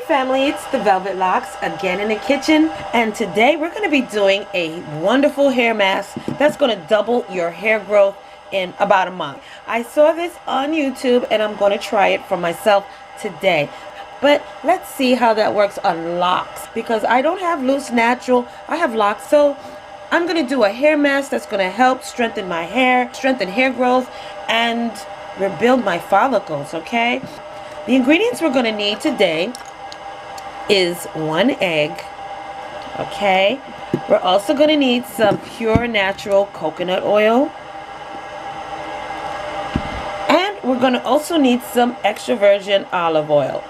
family, it's the Velvet Locks again in the kitchen, and today we're going to be doing a wonderful hair mask that's going to double your hair growth in about a month. I saw this on YouTube and I'm going to try it for myself today. But let's see how that works on locks, because I don't have loose natural, I have locks. So I'm going to do a hair mask that's going to help strengthen my hair, strengthen hair growth, and rebuild my follicles, okay? The ingredients we're going to need today is 1 egg, okay? We're also going to need some pure natural coconut oil. And we're going to also need some extra virgin olive oil.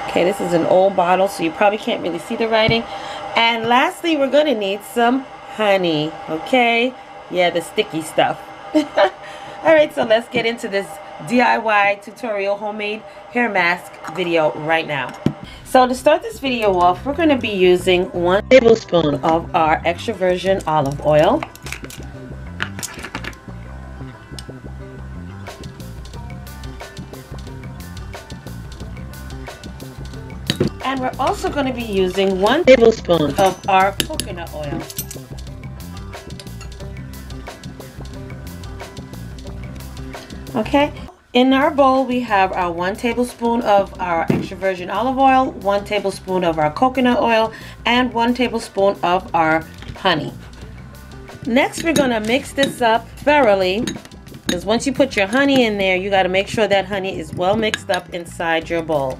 Okay, this is an old bottle, so you probably can't really see the writing. And lastly, we're going to need some honey, okay? Yeah, the sticky stuff. Alright, so let's get into this DIY tutorial homemade hair mask video right now. So to start this video off, we're going to be using 1 tablespoon of our extra virgin olive oil. And we're also going to be using 1 tablespoon of our coconut oil. Okay, in our bowl we have our 1 tablespoon of our extra virgin olive oil, 1 tablespoon of our coconut oil, and 1 tablespoon of our honey. Next, we're going to mix this up thoroughly, because once you put your honey in there, you got to make sure that honey is well mixed up inside your bowl.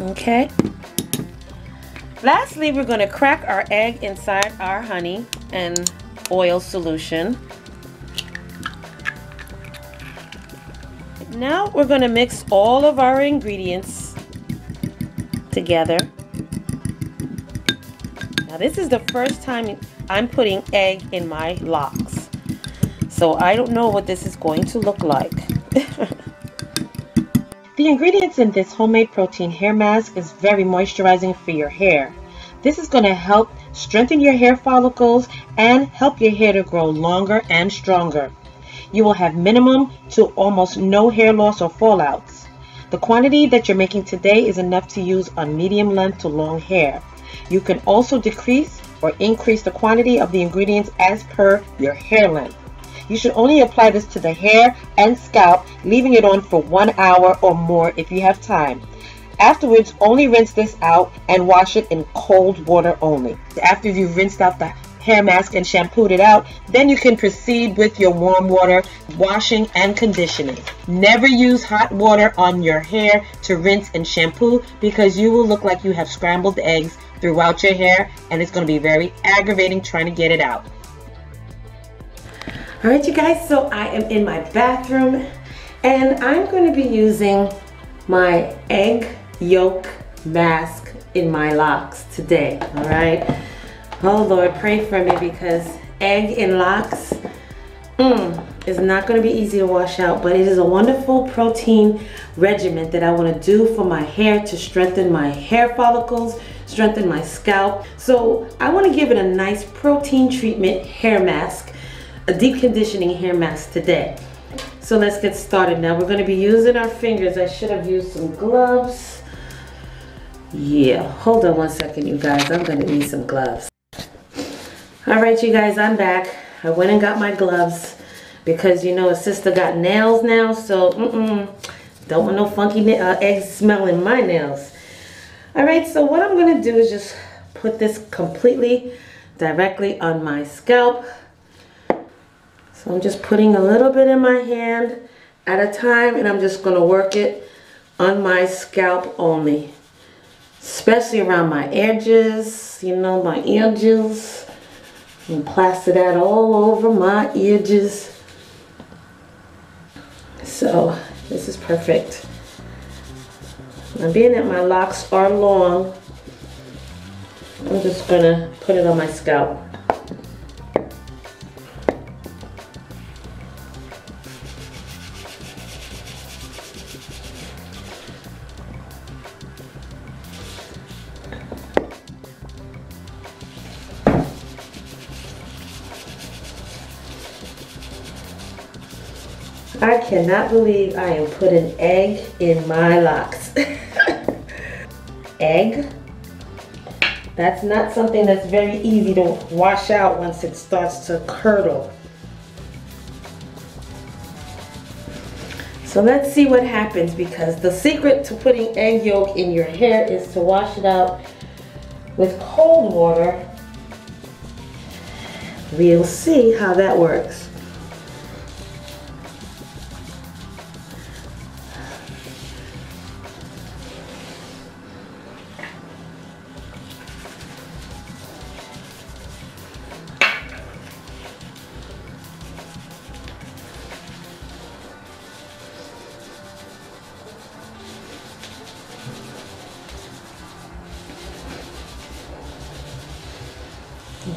Okay. Lastly, we're going to crack our egg inside our honey and oil solution. Now we're going to mix all of our ingredients together. Now this is the first time I'm putting egg in my locks, so I don't know what this is going to look like. The ingredients in this homemade protein hair mask is very moisturizing for your hair. This is going to help strengthen your hair follicles and help your hair to grow longer and stronger. You will have minimum to almost no hair loss or fallouts. The quantity that you're making today is enough to use on medium length to long hair. You can also decrease or increase the quantity of the ingredients as per your hair length. You should only apply this to the hair and scalp, leaving it on for 1 hour or more if you have time. Afterwards, only rinse this out and wash it in cold water only. After you've rinsed out the hair mask and shampooed it out, then you can proceed with your warm water washing and conditioning. Never use hot water on your hair to rinse and shampoo, because you will look like you have scrambled eggs throughout your hair, and it's going to be very aggravating trying to get it out. Alright you guys, so I am in my bathroom and I'm going to be using my egg yolk mask in my locks today. Alright, oh Lord, pray for me, because egg in locks is not going to be easy to wash out, but it is a wonderful protein regimen that I want to do for my hair to strengthen my hair follicles, strengthen my scalp. So I want to give it a nice protein treatment hair mask, a deep conditioning hair mask today. So let's get started now. We're going to be using our fingers. I should have used some gloves. Yeah, hold on one second you guys. I'm going to need some gloves. Alright you guys, I'm back. I went and got my gloves because you know a sister got nails now, so don't want no funky eggs smelling my nails. Alright, so what I'm going to do is just put this completely directly on my scalp. So I'm just putting a little bit in my hand at a time, and I'm just going to work it on my scalp only, especially around my edges, you know, my edges, and plaster that all over my edges. So this is perfect. Now, being that my locks are long, I'm just going to put it on my scalp. I cannot believe I am putting egg in my locks. Egg. That's not something that's very easy to wash out once it starts to curdle. So let's see what happens, because the secret to putting egg yolk in your hair is to wash it out with cold water. We'll see how that works.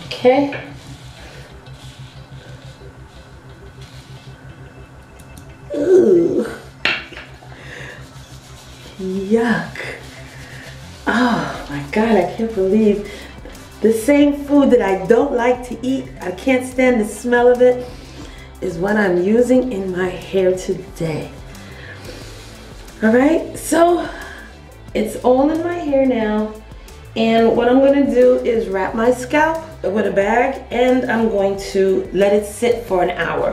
Okay. Ooh. Yuck. Oh my God, I can't believe the same food that I don't like to eat, I can't stand the smell of it, is what I'm using in my hair today. All right, so it's all in my hair now. And what I'm going to do is wrap my scalp with a bag, and I'm going to let it sit for an hour.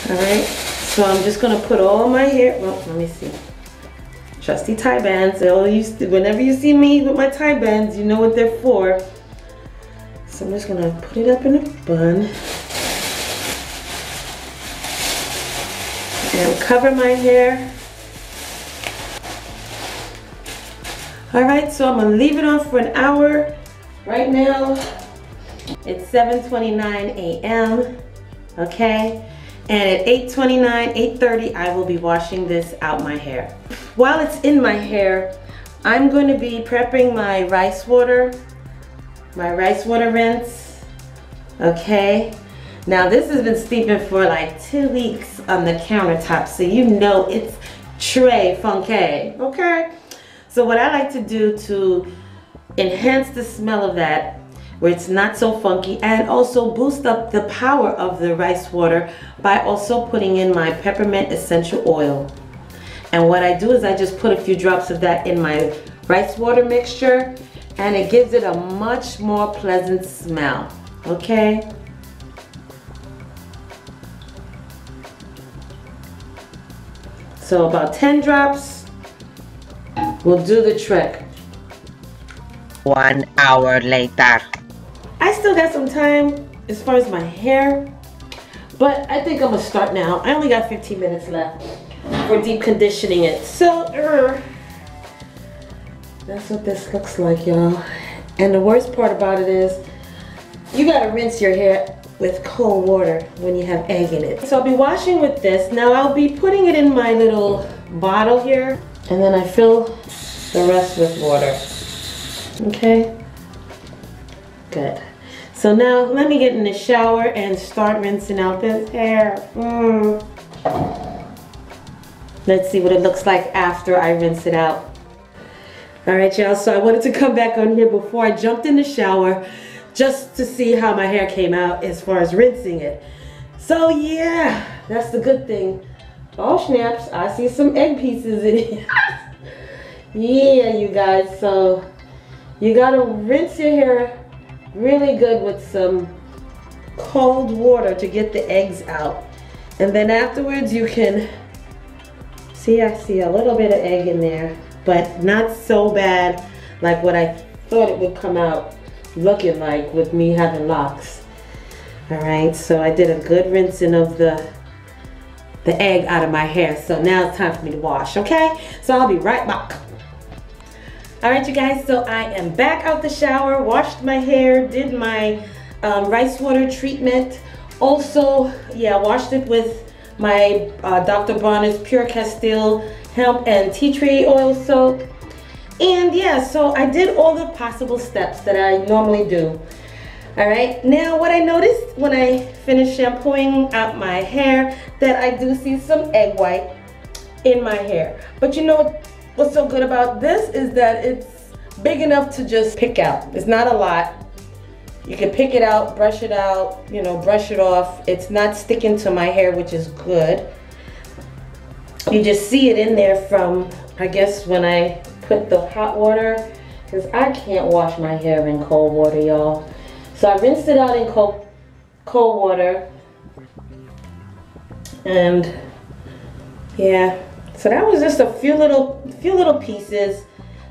Alright, so I'm just going to put all my hair, well, let me see. Trusty tie bands. Whenever you see me with my tie bands, you know what they're for. So I'm just going to put it up in a bun. And cover my hair. Alright, so I'm going to leave it on for an hour. Right now, it's 7:29 a.m. Okay? And at 8:29, 8:30, I will be washing this out my hair. While it's in my hair, I'm going to be prepping my rice water rinse. Okay? Now, this has been steeping for like 2 weeks on the countertop, so you know it's très funky. Okay? So what I like to do to enhance the smell of that, where it's not so funky, and also boost up the power of the rice water by also putting in my peppermint essential oil. And what I do is I just put a few drops of that in my rice water mixture, and it gives it a much more pleasant smell. Okay? So about 10 drops will do the trick. 1 hour later. I still got some time as far as my hair, but I think I'm gonna start now. I only got 15 minutes left for deep conditioning it. So, that's what this looks like, y'all. And the worst part about it is, you gotta rinse your hair with cold water when you have egg in it. So I'll be washing with this. Now I'll be putting it in my little bottle here, and then I fill the rest with water. Okay? Good. So now let me get in the shower and start rinsing out this hair. Let's see what it looks like after I rinse it out. Alright, y'all, so I wanted to come back on here before I jumped in the shower just to see how my hair came out as far as rinsing it. So yeah, that's the good thing. Oh snaps, I see some egg pieces in it. Yeah, you guys, so you gotta rinse your hair really good with some cold water to get the eggs out. And then afterwards you can see, I see a little bit of egg in there, but not so bad like what I thought it would come out looking like with me having locks. Alright, so I did a good rinsing of the egg out of my hair. So now it's time for me to wash, okay? So I'll be right back. Alright, you guys, so I am back out the shower, washed my hair, did my rice water treatment. Also, yeah, washed it with my Dr. Bronner's Pure Castile hemp and tea tree oil soap. And yeah, so I did all the possible steps that I normally do. Alright, now what I noticed when I finished shampooing out my hair, that I do see some egg white in my hair. But you know what's so good about this is that it's big enough to just pick out. It's not a lot. You can pick it out, brush it out, you know, brush it off. It's not sticking to my hair, which is good. You just see it in there from, I guess, when I put the hot water, because I can't wash my hair in cold water, y'all. So I rinsed it out in cold water. And yeah, so that was just a few little pieces,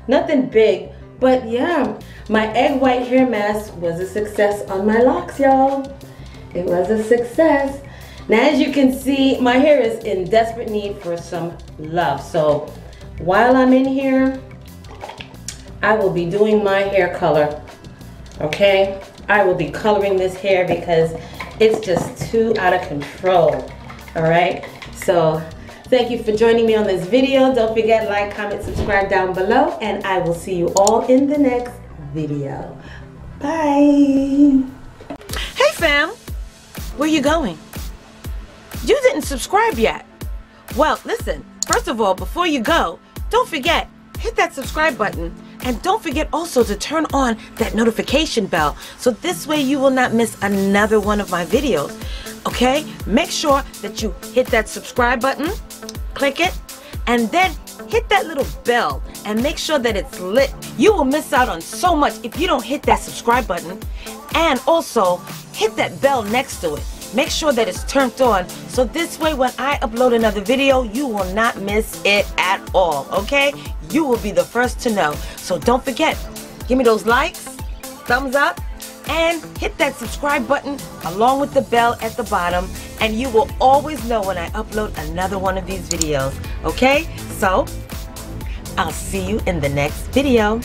nothing big, but yeah, my egg white hair mask was a success on my locks, y'all. It was a success. Now, as you can see, my hair is in desperate need for some love. So while I'm in here, I will be doing my hair color, okay? I will be coloring this hair because it's just too out of control, all right? So thank you for joining me on this video. Don't forget, like, comment, subscribe down below, and I will see you all in the next video. Bye. Hey fam, where you going? You didn't subscribe yet. Well, listen, first of all, before you go, don't forget, hit that subscribe button, and don't forget also to turn on that notification bell, so this way you will not miss another one of my videos. Okay, make sure that you hit that subscribe button, click it, and then hit that little bell and make sure that it's lit. You will miss out on so much if you don't hit that subscribe button, and also hit that bell next to it. Make sure that it's turned on, so this way when I upload another video, you will not miss it at all, okay? You will be the first to know. So don't forget, give me those likes, thumbs up, and hit that subscribe button along with the bell at the bottom, and you will always know when I upload another one of these videos, okay? So I'll see you in the next video.